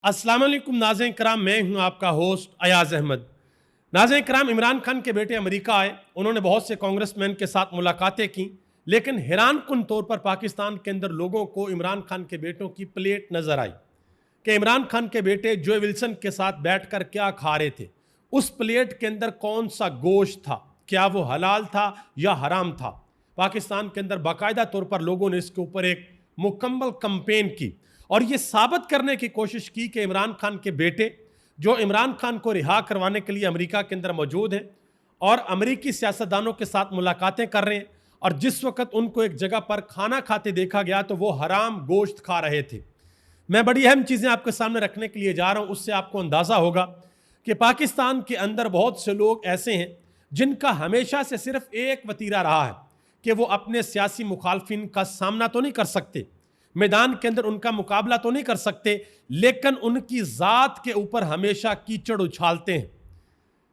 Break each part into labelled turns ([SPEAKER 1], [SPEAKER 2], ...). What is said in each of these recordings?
[SPEAKER 1] अस्सलाम वालेकुम नाज़रीन कराम, मैं हूं आपका होस्ट अयाज अहमद। नाज़रीन कराम, इमरान खान के बेटे अमेरिका आए, उन्होंने बहुत से कांग्रेसमैन के साथ मुलाकातें की, लेकिन हैरान कुन तौर पर पाकिस्तान के अंदर लोगों को इमरान खान के बेटों की प्लेट नज़र आई कि इमरान खान के बेटे जो विल्सन के साथ बैठकर क्या खा रहे थे। उस प्लेट के अंदर कौन सा गोश्त था, क्या वो हलाल था या हराम था। पाकिस्तान के अंदर बाकायदा तौर पर लोगों ने इसके ऊपर एक मुकम्मल कंपेन की और ये साबित करने की कोशिश की कि इमरान खान के बेटे जो इमरान खान को रिहा करवाने के लिए अमेरिका के अंदर मौजूद हैं और अमेरिकी सियासतदानों के साथ मुलाकातें कर रहे हैं, और जिस वक्त उनको एक जगह पर खाना खाते देखा गया तो वो हराम गोश्त खा रहे थे। मैं बड़ी अहम चीज़ें आपके सामने रखने के लिए जा रहा हूँ, उससे आपको अंदाज़ा होगा कि पाकिस्तान के अंदर बहुत से लोग ऐसे हैं जिनका हमेशा से सिर्फ एक वतीरा रहा है कि वो अपने सियासी मुखालफिन का सामना तो नहीं कर सकते, मैदान के अंदर उनका मुकाबला तो नहीं कर सकते, लेकिन उनकी ज़ात के ऊपर हमेशा कीचड़ उछालते हैं।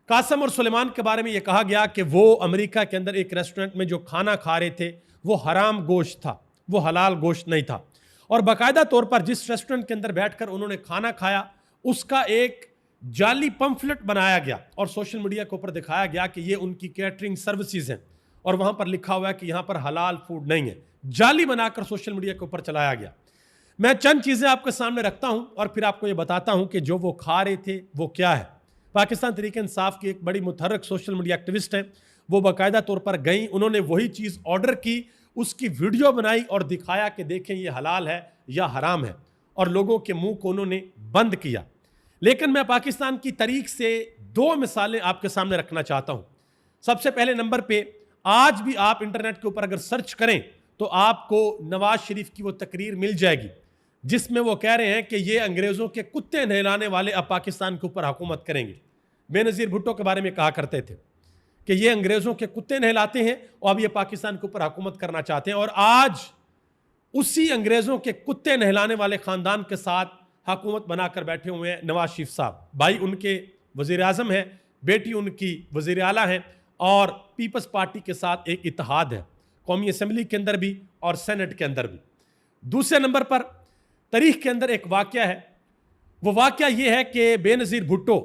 [SPEAKER 1] कासम और सुलेमान के बारे में यह कहा गया कि वो अमेरिका के अंदर एक रेस्टोरेंट में जो खाना खा रहे थे वो हराम गोश्त था, वो हलाल गोश्त नहीं था। और बाकायदा तौर पर जिस रेस्टोरेंट के अंदर बैठकर उन्होंने खाना खाया उसका एक जाली पंफलेट बनाया गया और सोशल मीडिया के ऊपर दिखाया गया कि ये उनकी कैटरिंग सर्विसेज हैं, और वहां पर लिखा हुआ है कि यहां पर हलाल फूड नहीं है। जाली बनाकर सोशल मीडिया के ऊपर चलाया गया। मैं चंद चीजें आपके सामने रखता हूं और फिर आपको यह बताता हूं कि जो वो खा रहे थे वो क्या है। पाकिस्तान तहरीक इंसाफ की एक बड़ी मुतहर्रिक सोशल मीडिया एक्टिविस्ट हैं, वो बाकायदा तौर पर गई, उन्होंने वही चीज़ ऑर्डर की, उसकी वीडियो बनाई और दिखाया कि देखें ये हलाल है या हराम है, और लोगों के मुंह को उन्होंने बंद किया। लेकिन मैं पाकिस्तान की तारीख से दो मिसालें आपके सामने रखना चाहता हूं। सबसे पहले नंबर पे, आज भी आप इंटरनेट के ऊपर अगर सर्च करें तो आपको नवाज शरीफ की वो तकरीर मिल जाएगी जिसमें वो कह रहे हैं कि ये अंग्रेज़ों के कुत्ते नहलाने वाले अब पाकिस्तान के ऊपर हुकूमत करेंगे। बेनज़ीर भुट्टो के बारे में कहा करते थे कि ये अंग्रेज़ों के कुत्ते नहलाते हैं और अब ये पाकिस्तान के ऊपर हुकूमत करना चाहते हैं, और आज उसी अंग्रेज़ों के कुत्ते नहलाने वाले ख़ानदान के साथ हुकूमत बनाकर बैठे हुए हैं नवाज शरीफ साहब। भाई उनके वज़ीर आज़म हैं, बेटी उनकी वज़ीर आला हैं, और पीपल्स पार्टी के साथ एक इत्तेहाद है कौमी असम्बली के अंदर भी और सेनेट के अंदर भी। दूसरे नंबर पर तारीख के अंदर एक वाक़या है, वो वाक़या ये है कि बेनज़ीर भुट्टो,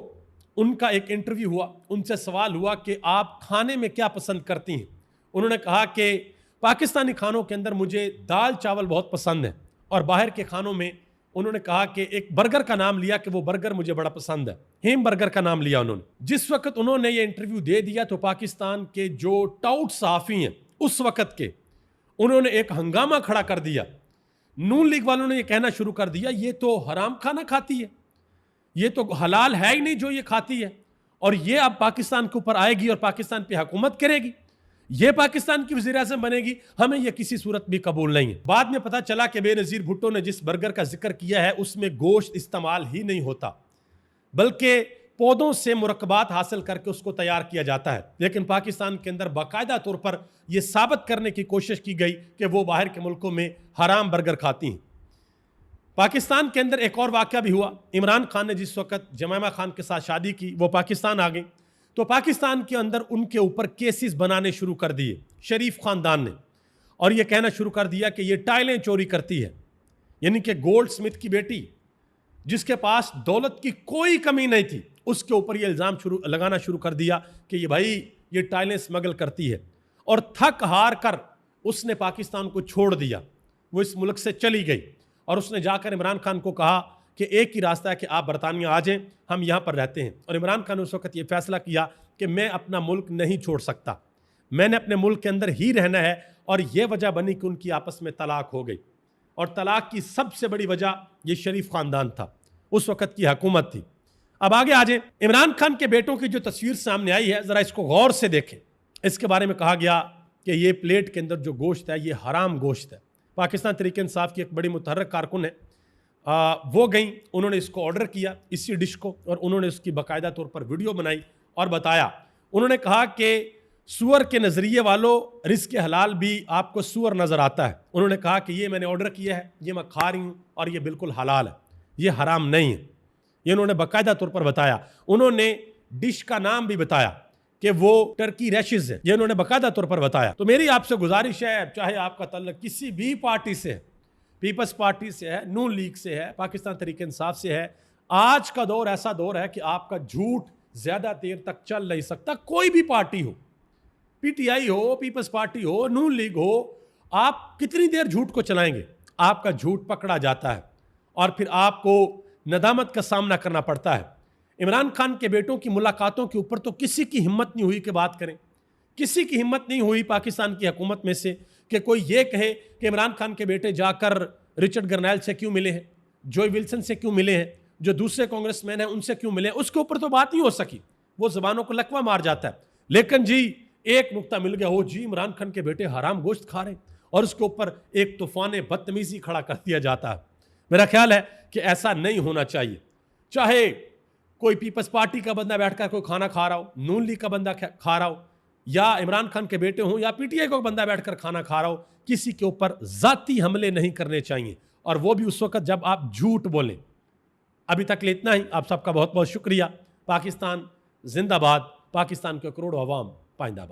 [SPEAKER 1] उनका एक इंटरव्यू हुआ, उनसे सवाल हुआ कि आप खाने में क्या पसंद करती हैं। उन्होंने कहा कि पाकिस्तानी खानों के अंदर मुझे दाल चावल बहुत पसंद है, और बाहर के खानों में उन्होंने कहा कि एक बर्गर का नाम लिया कि वो बर्गर मुझे बड़ा पसंद है, हेम बर्गर का नाम लिया उन्होंने। जिस वक्त उन्होंने ये इंटरव्यू दे दिया तो पाकिस्तान के जो टाउट सहाफ़ी हैं उस वक्त के, उन्होंने एक हंगामा खड़ा कर दिया। नून लीग वालों ने यह कहना शुरू कर दिया ये तो हराम खाना खाती है, ये तो हलाल है ही नहीं जो ये खाती है, और ये अब पाकिस्तान के ऊपर आएगी और पाकिस्तान पे हुकूमत करेगी, ये पाकिस्तान की वज़ीर आज़म बनेगी, हमें यह किसी सूरत भी कबूल नहीं है। बाद में पता चला कि बेनज़ीर भुट्टो ने जिस बर्गर का जिक्र किया है उसमें गोश्त इस्तेमाल ही नहीं होता, बल्कि पौधों से मुरक्कबात हासिल करके उसको तैयार किया जाता है। लेकिन पाकिस्तान के अंदर बाकायदा तौर पर यह साबित करने की कोशिश की गई कि वो बाहर के मुल्कों में हराम बर्गर खाती हैं। पाकिस्तान के अंदर एक और वाक़या भी हुआ। इमरान खान ने जिस वक्त जमामा खान के साथ शादी की, वो पाकिस्तान आ गई, तो पाकिस्तान के अंदर उनके ऊपर केसेस बनाने शुरू कर दिए शरीफ ख़ानदान ने, और ये कहना शुरू कर दिया कि ये टाइलें चोरी करती है। यानी कि गोल्ड स्मिथ की बेटी जिसके पास दौलत की कोई कमी नहीं थी, उसके ऊपर ये इल्ज़ाम लगाना शुरू कर दिया कि ये भाई ये टाइलें स्मगल करती है, और थक हार कर उसने पाकिस्तान को छोड़ दिया, वो इस मुल्क से चली गई, और उसने जाकर इमरान खान को कहा कि एक ही रास्ता है कि आप बरतानिया आ जाएं, हम यहाँ पर रहते हैं। और इमरान खान ने उस वक्त ये फैसला किया कि मैं अपना मुल्क नहीं छोड़ सकता, मैंने अपने मुल्क के अंदर ही रहना है, और ये वजह बनी कि उनकी आपस में तलाक हो गई, और तलाक की सबसे बड़ी वजह ये शरीफ ख़ानदान था, उस वक़्त की हुकूमत थी। अब आगे आ जाए, इमरान खान के बेटों की जो तस्वीर सामने आई है ज़रा इसको गौर से देखें। इसके बारे में कहा गया कि ये प्लेट के अंदर जो गोश्त है ये हराम गोश्त है। पाकिस्तान तहरीक इंसाफ की एक बड़ी मुतहर्रिक कारकुन है, वो गई, उन्होंने इसको ऑर्डर किया इसी डिश को, और उन्होंने उसकी बाकायदा तौर पर वीडियो बनाई और बताया। उन्होंने कहा कि सूअर के नज़रिए वालों, रिज़्क़ हलाल भी आपको सूअर नज़र आता है। उन्होंने कहा कि ये मैंने ऑर्डर किया है, ये मैं खा रही हूँ, और ये बिल्कुल हलाल है, ये हराम नहीं है, ये उन्होंने बाकायदा तौर पर बताया। उन्होंने डिश का नाम भी बताया कि वो टर्की रैशेज है, ये उन्होंने बाकायदा तौर पर बताया। तो मेरी आपसे गुजारिश है, चाहे आपका तल्लुक किसी भी पार्टी से है, पीपल्स पार्टी से है, नून लीग से है, पाकिस्तान तहरीक इंसाफ से है, आज का दौर ऐसा दौर है कि आपका झूठ ज्यादा देर तक चल नहीं सकता। कोई भी पार्टी हो, पीटीआई हो, पीपल्स पार्टी हो, नून लीग हो, आप कितनी देर झूठ को चलाएंगे? आपका झूठ पकड़ा जाता है और फिर आपको नदामत का सामना करना पड़ता है। इमरान खान के बेटों की मुलाकातों के ऊपर तो किसी की हिम्मत नहीं हुई कि बात करें। किसी की हिम्मत नहीं हुई पाकिस्तान की हुकूमत में से कि कोई ये कहे कि इमरान खान के बेटे जाकर रिचर्ड गर्नैल से क्यों मिले हैं, जोय विल्सन से क्यों मिले हैं, जो दूसरे कांग्रेसमैन हैं उनसे क्यों मिले। उसके ऊपर तो बात नहीं हो सकी, वो जबानों को लकवा मार जाता है। लेकिन जी एक नुक्ता मिल गया, हो जी इमरान खान के बेटे हराम गोश्त खा रहे, और उसके ऊपर एक तूफान बदतमीजी खड़ा कर दिया जाता है। मेरा ख्याल है कि ऐसा नहीं होना चाहिए। चाहे कोई पीपल्स पार्टी का बंदा बैठकर कोई खाना खा रहा हो, नून लीग का बंदा खा रहा हो, या इमरान खान के बेटे हों, या पीटीआई का बंदा बैठकर खाना खा रहा हो, किसी के ऊपर जाती हमले नहीं करने चाहिए, और वो भी उस वक्त जब आप झूठ बोलें। अभी तक ले इतना ही। आप सबका बहुत बहुत शुक्रिया। पाकिस्तान जिंदाबाद, पाकिस्तान के करोड़ों अवाम पाइंदाबाद।